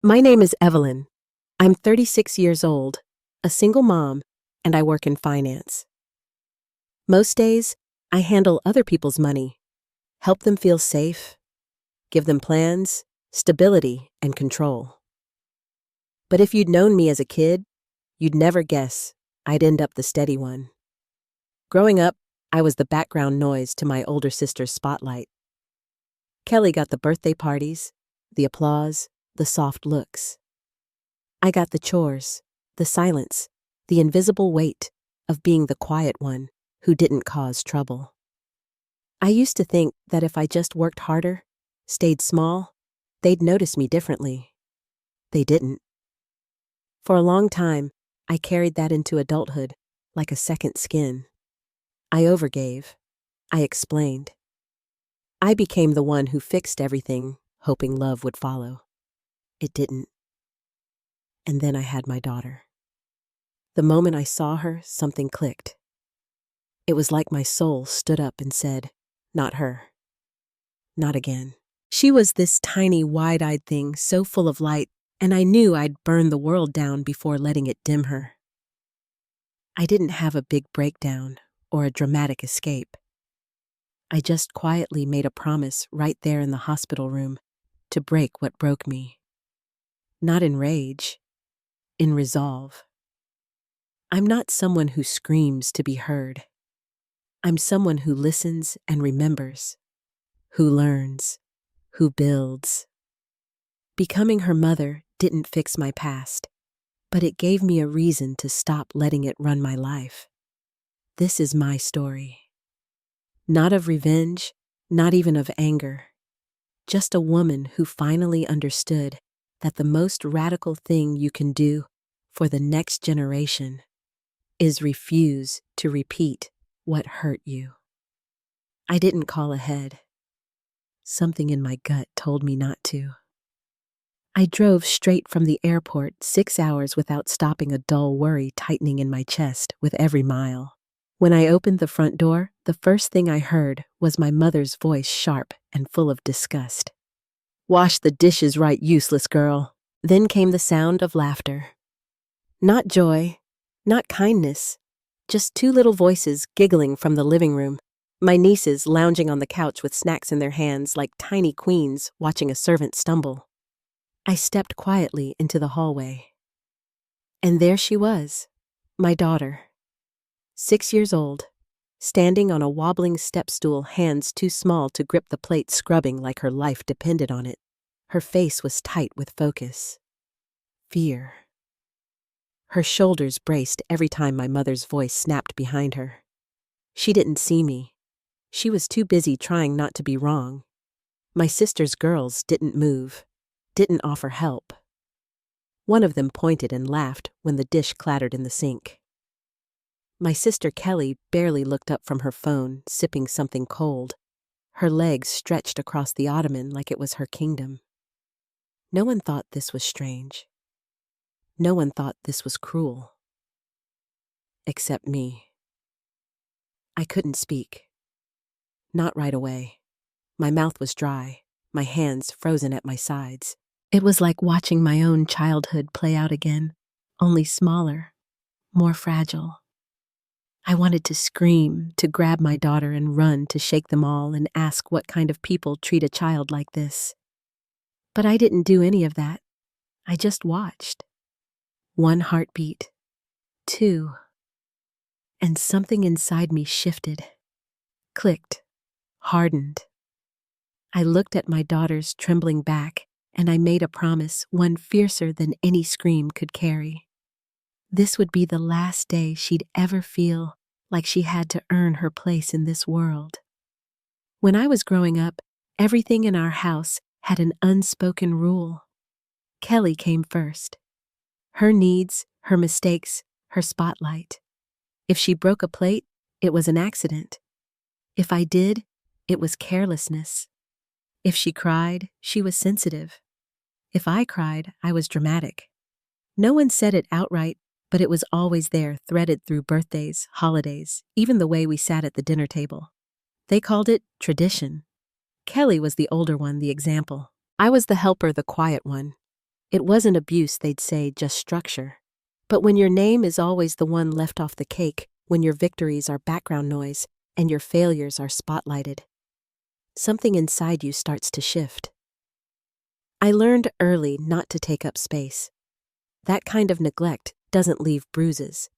My name is Evelyn. I'm 36 years old, a single mom, and I work in finance. Most days, I handle other people's money, help them feel safe, give them plans, stability, and control. But if you'd known me as a kid, you'd never guess I'd end up the steady one. Growing up, I was the background noise to my older sister's spotlight. Kelly got the birthday parties, the applause, the soft looks. I got the chores, the silence, the invisible weight of being the quiet one who didn't cause trouble. I used to think that if I just worked harder, stayed small, they'd notice me differently. They didn't. For a long time, I carried that into adulthood like a second skin. I overgave. I explained. I became the one who fixed everything, hoping love would follow. It didn't. And then I had my daughter. The moment I saw her, something clicked. It was like my soul stood up and said, "Not her. Not again." She was this tiny, wide-eyed thing, so full of light, and I knew I'd burn the world down before letting it dim her. I didn't have a big breakdown or a dramatic escape. I just quietly made a promise right there in the hospital room to break what broke me. Not in rage, in resolve. I'm not someone who screams to be heard. I'm someone who listens and remembers, who learns, who builds. Becoming her mother didn't fix my past, but it gave me a reason to stop letting it run my life. This is my story. Not of revenge, not even of anger. Just a woman who finally understood that the most radical thing you can do for the next generation is refuse to repeat what hurt you. I didn't call ahead. Something in my gut told me not to. I drove straight from the airport 6 hours without stopping, a dull worry tightening in my chest with every mile. When I opened the front door, the first thing I heard was my mother's voice, sharp and full of disgust. "Wash the dishes right, useless girl." Then came the sound of laughter. Not joy, not kindness, just two little voices giggling from the living room, my nieces lounging on the couch with snacks in their hands like tiny queens watching a servant stumble. I stepped quietly into the hallway. And there she was, my daughter. 6 years old, standing on a wobbling step stool, hands too small to grip the plate, scrubbing like her life depended on it. Her face was tight with focus. Fear. Her shoulders braced every time my mother's voice snapped behind her. She didn't see me. She was too busy trying not to be wrong. My sister's girls didn't move, didn't offer help. One of them pointed and laughed when the dish clattered in the sink. My sister Kelly barely looked up from her phone, sipping something cold, her legs stretched across the ottoman like it was her kingdom. No one thought this was strange. No one thought this was cruel. Except me. I couldn't speak. Not right away. My mouth was dry, my hands frozen at my sides. It was like watching my own childhood play out again, only smaller, more fragile. I wanted to scream, to grab my daughter and run, to shake them all and ask what kind of people treat a child like this. But I didn't do any of that. I just watched. 1 heartbeat, 2, and something inside me shifted, clicked, hardened. I looked at my daughter's trembling back, and I made a promise, one fiercer than any scream could carry. This would be the last day she'd ever feel like she had to earn her place in this world. When I was growing up, everything in our house had an unspoken rule. Kelly came first. Her needs, her mistakes, her spotlight. If she broke a plate, it was an accident. If I did, it was carelessness. If she cried, she was sensitive. If I cried, I was dramatic. No one said it outright, but it was always there, threaded through birthdays, holidays, even the way we sat at the dinner table. They called it tradition. Kelly was the older one, the example. I was the helper, the quiet one. It wasn't abuse, they'd say, just structure. But when your name is always the one left off the cake, when your victories are background noise and your failures are spotlighted, something inside you starts to shift. I learned early not to take up space. That kind of neglect doesn't leave bruises.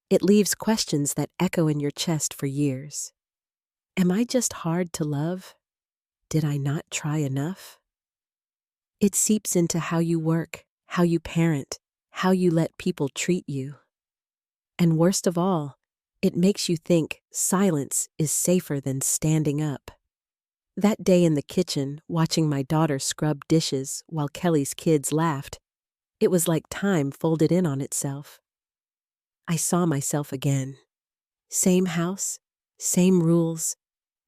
It leaves questions that echo in your chest for years. Am I just hard to love? Did I not try enough? It seeps into how you work, how you parent, how you let people treat you. And worst of all, it makes you think silence is safer than standing up. That day in the kitchen, watching my daughter scrub dishes while Kelly's kids laughed, it was like time folded in on itself. I saw myself again. Same house, same rules,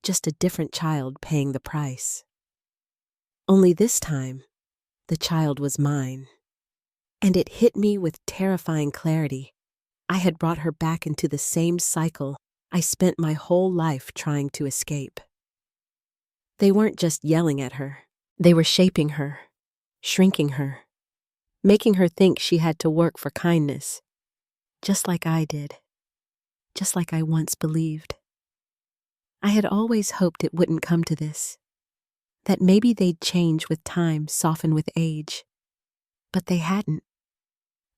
just a different child paying the price. Only this time, the child was mine. And it hit me with terrifying clarity. I had brought her back into the same cycle I spent my whole life trying to escape. They weren't just yelling at her. They were shaping her, shrinking her, making her think she had to work for kindness, just like I did, just like I once believed. I had always hoped it wouldn't come to this, that maybe they'd change with time, soften with age. But they hadn't.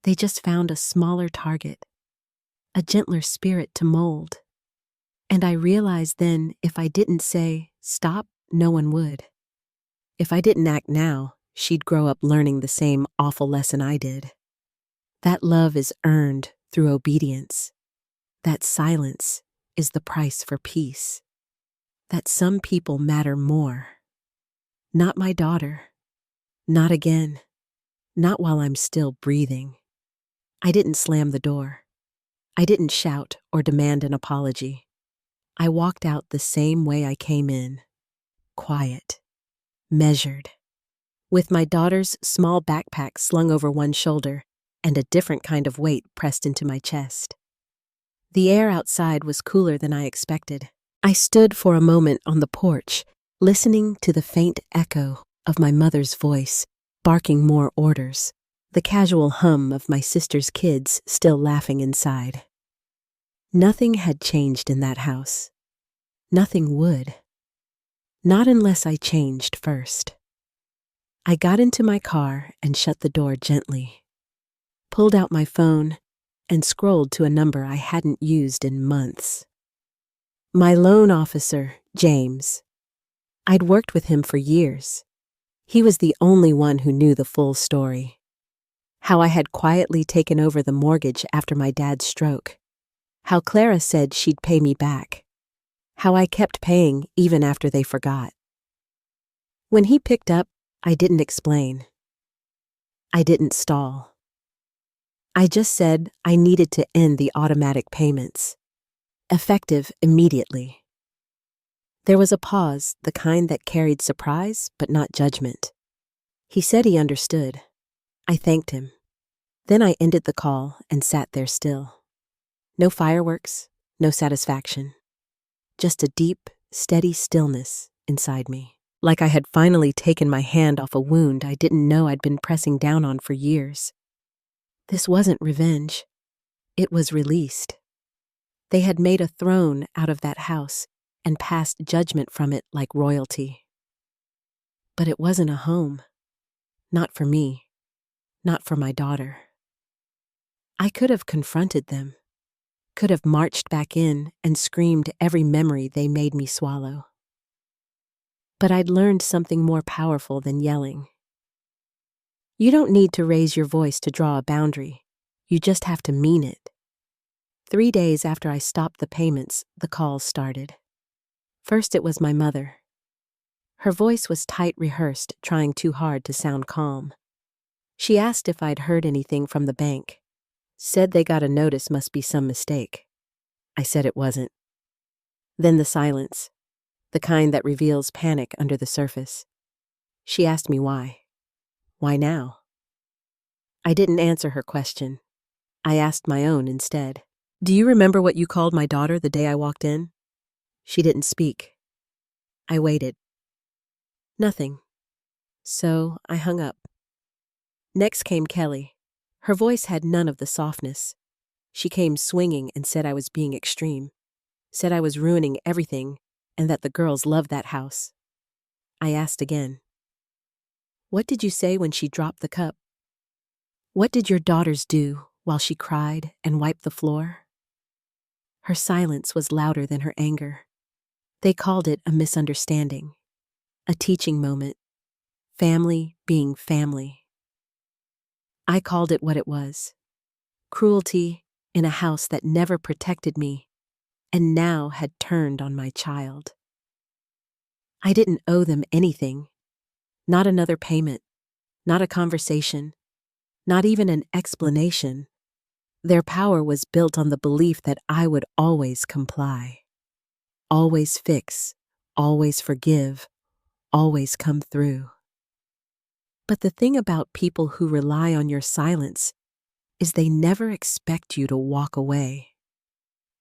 They just found a smaller target, a gentler spirit to mold. And I realized then if I didn't say, stop, no one would. If I didn't act now, she'd grow up learning the same awful lesson I did. That love is earned through obedience. That silence is the price for peace. That some people matter more. Not my daughter. Not again. Not while I'm still breathing. I didn't slam the door. I didn't shout or demand an apology. I walked out the same way I came in. Quiet. Measured. With my daughter's small backpack slung over one shoulder and a different kind of weight pressed into my chest. The air outside was cooler than I expected. I stood for a moment on the porch, listening to the faint echo of my mother's voice, barking more orders, the casual hum of my sister's kids still laughing inside. Nothing had changed in that house. Nothing would. Not unless I changed first. I got into my car and shut the door gently, pulled out my phone, and scrolled to a number I hadn't used in months. My loan officer, James. I'd worked with him for years. He was the only one who knew the full story. How I had quietly taken over the mortgage after my dad's stroke. How Clara said she'd pay me back. How I kept paying even after they forgot. When he picked up, I didn't explain. I didn't stall. I just said I needed to end the automatic payments. Effective immediately. There was a pause, the kind that carried surprise but not judgment. He said he understood. I thanked him. Then I ended the call and sat there still. No fireworks, no satisfaction. Just a deep, steady stillness inside me. Like I had finally taken my hand off a wound I didn't know I'd been pressing down on for years. This wasn't revenge. It was released. They had made a throne out of that house and passed judgment from it like royalty. But it wasn't a home. Not for me. Not for my daughter. I could have confronted them. Could have marched back in and screamed every memory they made me swallow. But I'd learned something more powerful than yelling. You don't need to raise your voice to draw a boundary. You just have to mean it. 3 days after I stopped the payments, the calls started. First it was my mother. Her voice was tight rehearsed, trying too hard to sound calm. She asked if I'd heard anything from the bank. Said they got a notice, must be some mistake. I said it wasn't. Then the silence, the kind that reveals panic under the surface. She asked me why. Why now? I didn't answer her question. I asked my own instead. Do you remember what you called my daughter the day I walked in? She didn't speak. I waited. Nothing. So I hung up. Next came Kelly. Her voice had none of the softness. She came swinging and said I was being extreme, said I was ruining everything, and that the girls loved that house. I asked again, "What did you say when she dropped the cup? What did your daughters do while she cried and wiped the floor?" Her silence was louder than her anger. They called it a misunderstanding, a teaching moment, family being family. I called it what it was: cruelty in a house that never protected me and now had turned on my child. I didn't owe them anything, not another payment, not a conversation, not even an explanation. Their power was built on the belief that I would always comply, always fix, always forgive, always come through. But the thing about people who rely on your silence is they never expect you to walk away.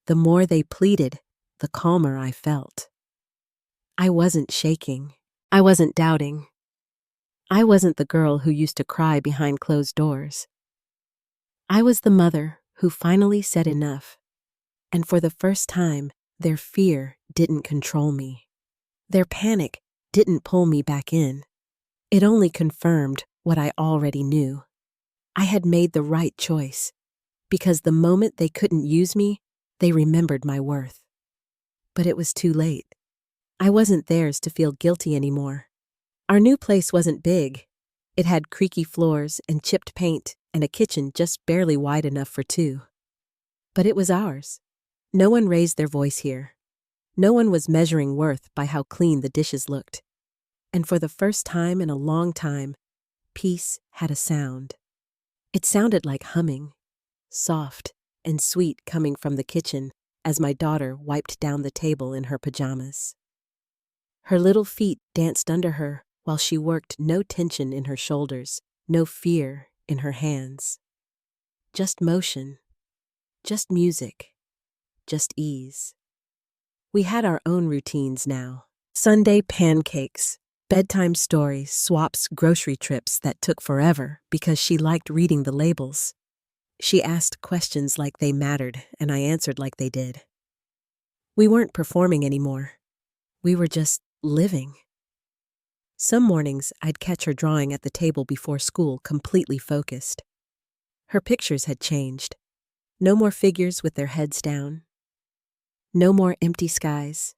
The more they pleaded, the calmer I felt. I wasn't shaking. I wasn't doubting. I wasn't the girl who used to cry behind closed doors. I was the mother who finally said enough, and for the first time, their fear didn't control me. Their panic didn't pull me back in. It only confirmed what I already knew. I had made the right choice, because the moment they couldn't use me, they remembered my worth. But it was too late. I wasn't theirs to feel guilty anymore. Our new place wasn't big. It had creaky floors and chipped paint and a kitchen just barely wide enough for two. But it was ours. No one raised their voice here. No one was measuring worth by how clean the dishes looked. And for the first time in a long time, peace had a sound. It sounded like humming, soft and sweet coming from the kitchen as my daughter wiped down the table in her pajamas. Her little feet danced under her while she worked, no tension in her shoulders, no fear in her hands. Just motion, just music, just ease. We had our own routines now. Sunday pancakes, bedtime stories, swaps, grocery trips that took forever because she liked reading the labels. She asked questions like they mattered, and I answered like they did. We weren't performing anymore. We were just living. Some mornings, I'd catch her drawing at the table before school, completely focused. Her pictures had changed. No more figures with their heads down. No more empty skies.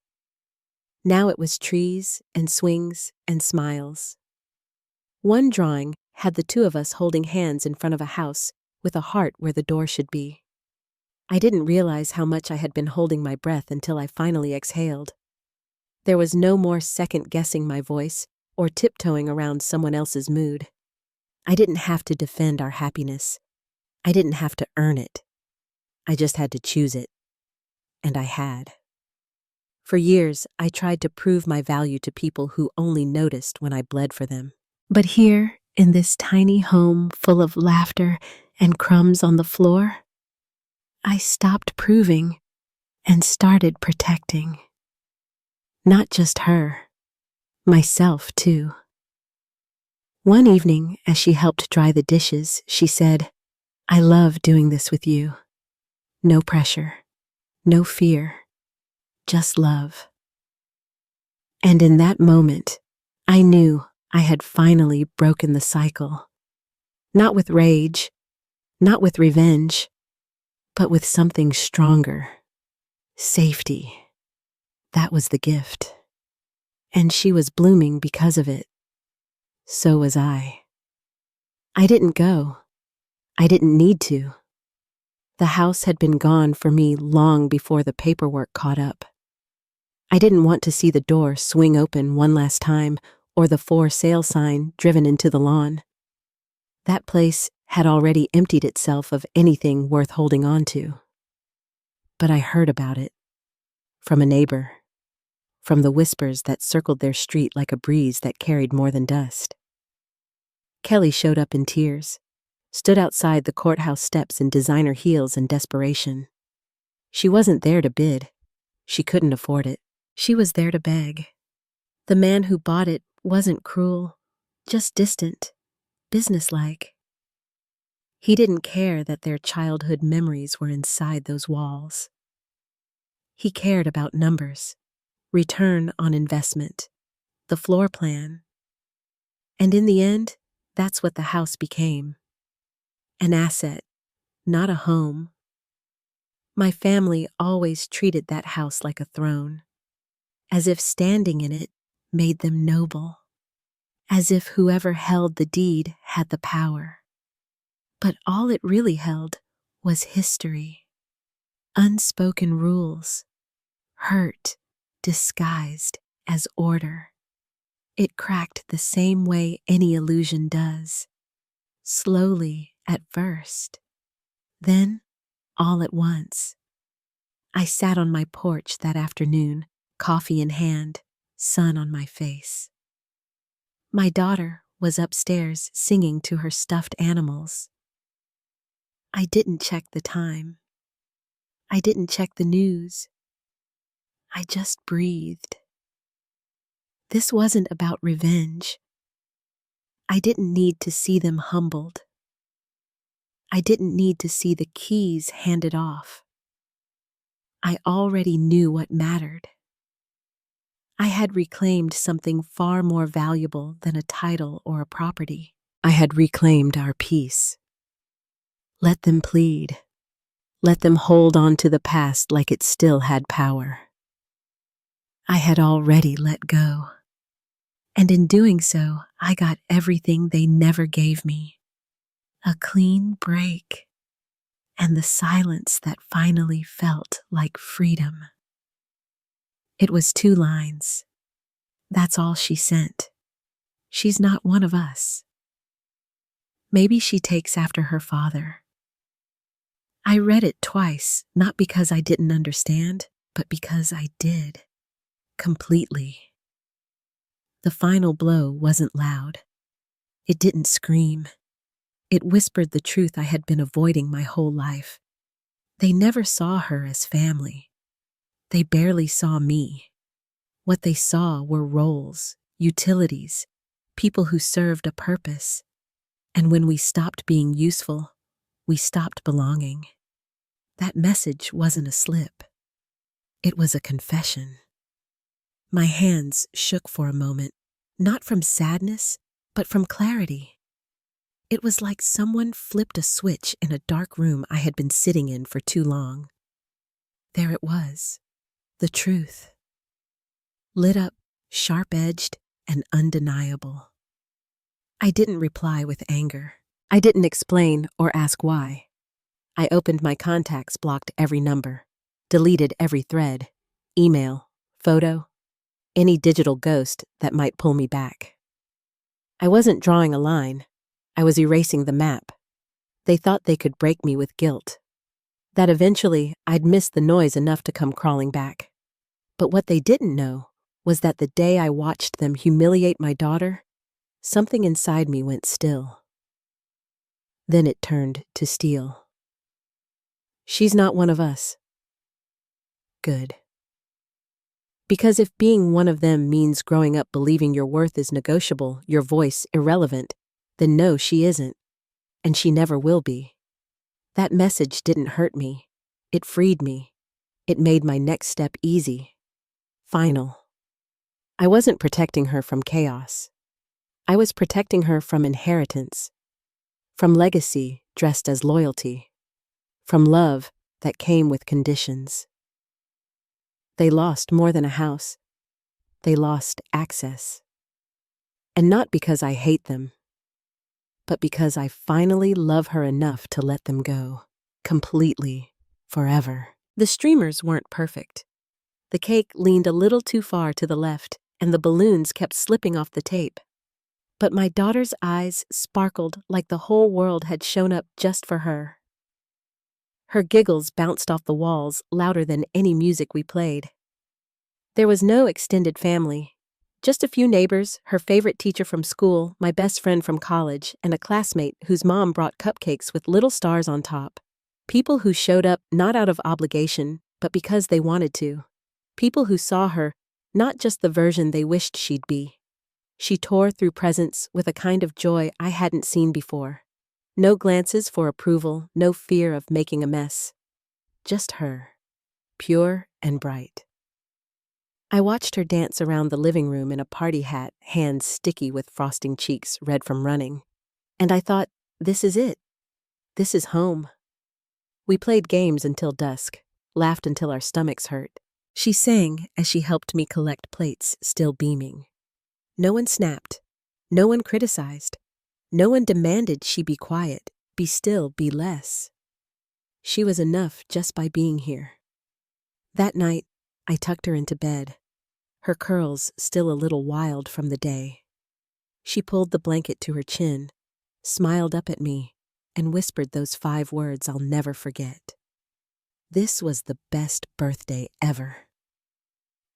Now it was trees and swings and smiles. One drawing had the two of us holding hands in front of a house with a heart where the door should be. I didn't realize how much I had been holding my breath until I finally exhaled. There was no more second-guessing my voice or tiptoeing around someone else's mood. I didn't have to defend our happiness. I didn't have to earn it. I just had to choose it. And I had. For years, I tried to prove my value to people who only noticed when I bled for them. But here, in this tiny home full of laughter and crumbs on the floor, I stopped proving and started protecting. Not just her, myself too. One evening, as she helped dry the dishes, she said, "I love doing this with you. No pressure, no fear, just love." And in that moment, I knew I had finally broken the cycle. Not with rage, not with revenge, but with something stronger. Safety. That was the gift. And she was blooming because of it. So was I. I didn't go. I didn't need to. The house had been gone for me long before the paperwork caught up. I didn't want to see the door swing open one last time or the for sale sign driven into the lawn. That place had already emptied itself of anything worth holding on to. But I heard about it. From a neighbor. From the whispers that circled their street like a breeze that carried more than dust. Kelly showed up in tears, stood outside the courthouse steps in designer heels and desperation. She wasn't there to bid. She couldn't afford it. She was there to beg. The man who bought it wasn't cruel, just distant, businesslike. He didn't care that their childhood memories were inside those walls. He cared about numbers, return on investment, the floor plan. And in the end, that's what the house became. An asset, not a home. My family always treated that house like a throne, as if standing in it made them noble, as if whoever held the deed had the power. But all it really held was history, unspoken rules, hurt disguised as order. It cracked the same way any illusion does, slowly at first, then all at once. I sat on my porch that afternoon, coffee in hand, sun on my face. My daughter was upstairs singing to her stuffed animals. I didn't check the time. I didn't check the news. I just breathed. This wasn't about revenge. I didn't need to see them humbled. I didn't need to see the keys handed off. I already knew what mattered. I had reclaimed something far more valuable than a title or a property. I had reclaimed our peace. Let them plead. Let them hold on to the past like it still had power. I had already let go. And in doing so, I got everything they never gave me. A clean break, and the silence that finally felt like freedom. It was 2 lines. That's all she sent. She's not one of us. Maybe she takes after her father. I read it twice, not because I didn't understand, but because I did. Completely. The final blow wasn't loud. It didn't scream. It whispered the truth I had been avoiding my whole life. They never saw her as family. They barely saw me. What they saw were roles, utilities, people who served a purpose. And when we stopped being useful, we stopped belonging. That message wasn't a slip. It was a confession. My hands shook for a moment, not from sadness, but from clarity. It was like someone flipped a switch in a dark room I had been sitting in for too long. There it was, the truth. Lit up, sharp-edged, and undeniable. I didn't reply with anger. I didn't explain or ask why. I opened my contacts, blocked every number, deleted every thread, email, photo, any digital ghost that might pull me back. I wasn't drawing a line. I was erasing the map. They thought they could break me with guilt. That eventually I'd miss the noise enough to come crawling back. But what they didn't know was that the day I watched them humiliate my daughter, something inside me went still. Then it turned to steel. She's not one of us. Good. Because if being one of them means growing up believing your worth is negotiable, your voice irrelevant, then no, she isn't. And she never will be. That message didn't hurt me. It freed me. It made my next step easy. Final. I wasn't protecting her from chaos. I was protecting her from inheritance. From legacy dressed as loyalty. From love that came with conditions. They lost more than a house. They lost access. And not because I hate them, but because I finally love her enough to let them go. Completely. Forever. The streamers weren't perfect. The cake leaned a little too far to the left, and the balloons kept slipping off the tape. But my daughter's eyes sparkled like the whole world had shown up just for her. Her giggles bounced off the walls louder than any music we played. There was no extended family. Just a few neighbors, her favorite teacher from school, my best friend from college, and a classmate whose mom brought cupcakes with little stars on top. People who showed up not out of obligation, but because they wanted to. People who saw her, not just the version they wished she'd be. She tore through presents with a kind of joy I hadn't seen before. No glances for approval, no fear of making a mess. Just her, pure and bright. I watched her dance around the living room in a party hat, hands sticky with frosting cheeks red from running. And I thought, this is it. This is home. We played games until dusk, laughed until our stomachs hurt. She sang as she helped me collect plates, still beaming. No one snapped. No one criticized. No one demanded she be quiet, be still, be less. She was enough just by being here. That night, I tucked her into bed, her curls still a little wild from the day. She pulled the blanket to her chin, smiled up at me, and whispered those 5 words I'll never forget. This was the best birthday ever.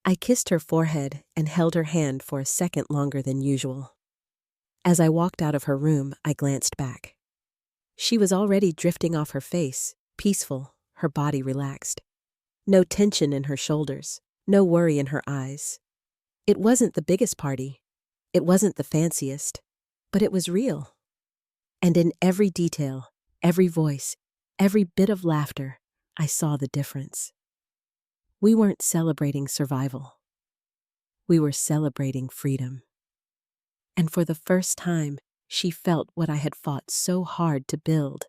I kissed her forehead and held her hand for a second longer than usual. As I walked out of her room, I glanced back. She was already drifting off her face, peaceful, her body relaxed. No tension in her shoulders, no worry in her eyes. It wasn't the biggest party. It wasn't the fanciest, but it was real. And in every detail, every voice, every bit of laughter, I saw the difference. We weren't celebrating survival. We were celebrating freedom. And for the first time, she felt what I had fought so hard to build.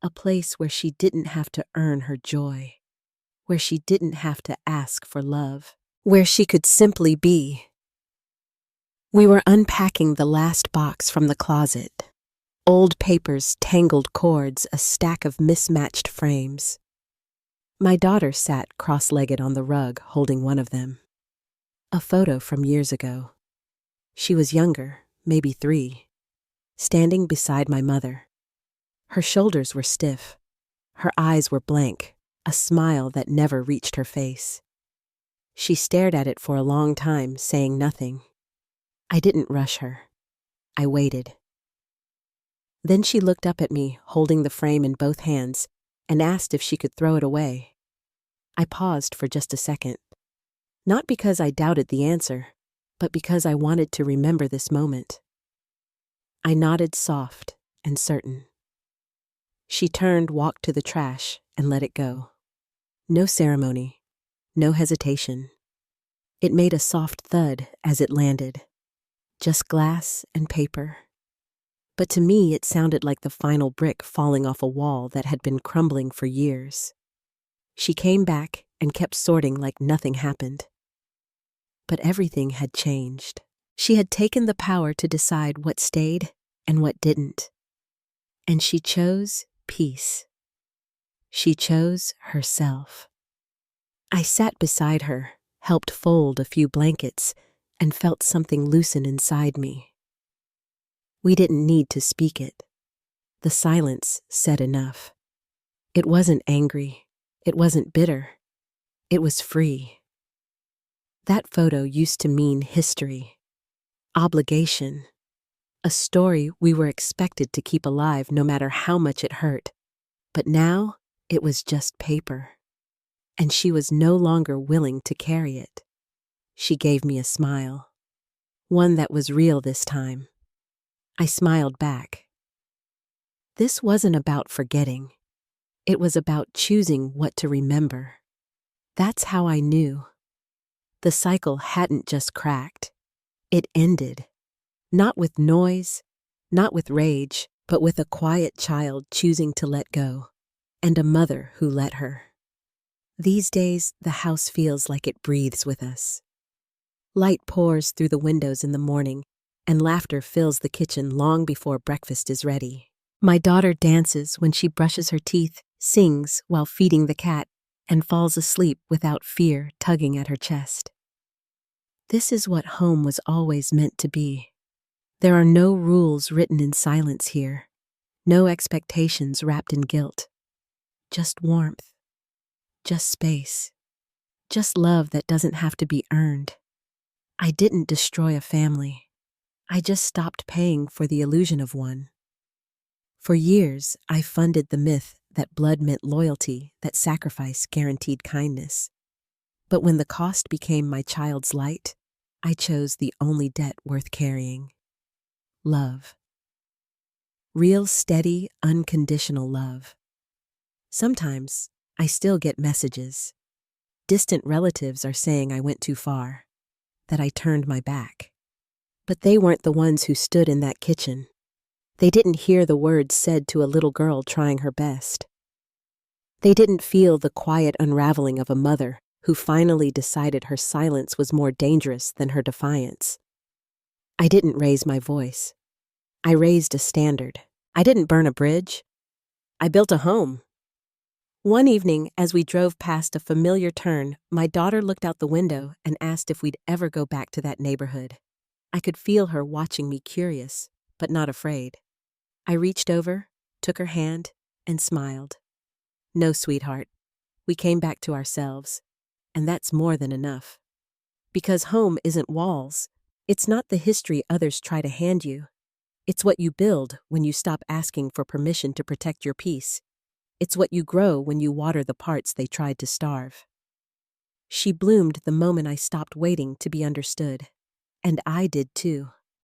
A place where she didn't have to earn her joy. Where she didn't have to ask for love. Where she could simply be. We were unpacking the last box from the closet. Old papers, tangled cords, a stack of mismatched frames. My daughter sat cross-legged on the rug, holding one of them. A photo from years ago. She was younger, maybe 3, standing beside my mother. Her shoulders were stiff. Her eyes were blank, a smile that never reached her face. She stared at it for a long time, saying nothing. I didn't rush her. I waited. Then she looked up at me, holding the frame in both hands, and asked if she could throw it away. I paused for just a second. Not because I doubted the answer, but because I wanted to remember this moment. I nodded soft and certain. She turned, walked to the trash, and let it go. No ceremony, no hesitation. It made a soft thud as it landed. Just glass and paper. But to me, it sounded like the final brick falling off a wall that had been crumbling for years. She came back and kept sorting like nothing happened. But everything had changed. She had taken the power to decide what stayed and what didn't. And she chose peace. She chose herself. I sat beside her, helped fold a few blankets, and felt something loosen inside me. We didn't need to speak it. The silence said enough. It wasn't angry. It wasn't bitter. It was free. That photo used to mean history, obligation, a story we were expected to keep alive no matter how much it hurt. But now it was just paper, and she was no longer willing to carry it. She gave me a smile, one that was real this time. I smiled back. This wasn't about forgetting. It was about choosing what to remember. That's how I knew. The cycle hadn't just cracked. It ended. Not with noise, not with rage, but with a quiet child choosing to let go, and a mother who let her. These days, the house feels like it breathes with us. Light pours through the windows in the morning, and laughter fills the kitchen long before breakfast is ready. My daughter dances when she brushes her teeth, sings while feeding the cat, and falls asleep without fear tugging at her chest. This is what home was always meant to be. There are no rules written in silence here, no expectations wrapped in guilt. Just warmth, just space, just love that doesn't have to be earned. I didn't destroy a family. I just stopped paying for the illusion of one. For years, I funded the myth that blood meant loyalty, that sacrifice guaranteed kindness. But when the cost became my child's light, I chose the only debt worth carrying: love. Real, steady, unconditional love. Sometimes, I still get messages. Distant relatives are saying I went too far, that I turned my back. But they weren't the ones who stood in that kitchen. They didn't hear the words said to a little girl trying her best. They didn't feel the quiet unraveling of a mother who finally decided her silence was more dangerous than her defiance. I didn't raise my voice. I raised a standard. I didn't burn a bridge. I built a home. One evening, as we drove past a familiar turn, my daughter looked out the window and asked if we'd ever go back to that neighborhood. I could feel her watching me, curious, but not afraid. I reached over, took her hand, and smiled. No, sweetheart. We came back to ourselves, and that's more than enough. Because home isn't walls. It's not the history others try to hand you. It's what you build when you stop asking for permission to protect your peace. It's what you grow when you water the parts they tried to starve. She bloomed the moment I stopped waiting to be understood. And I did too.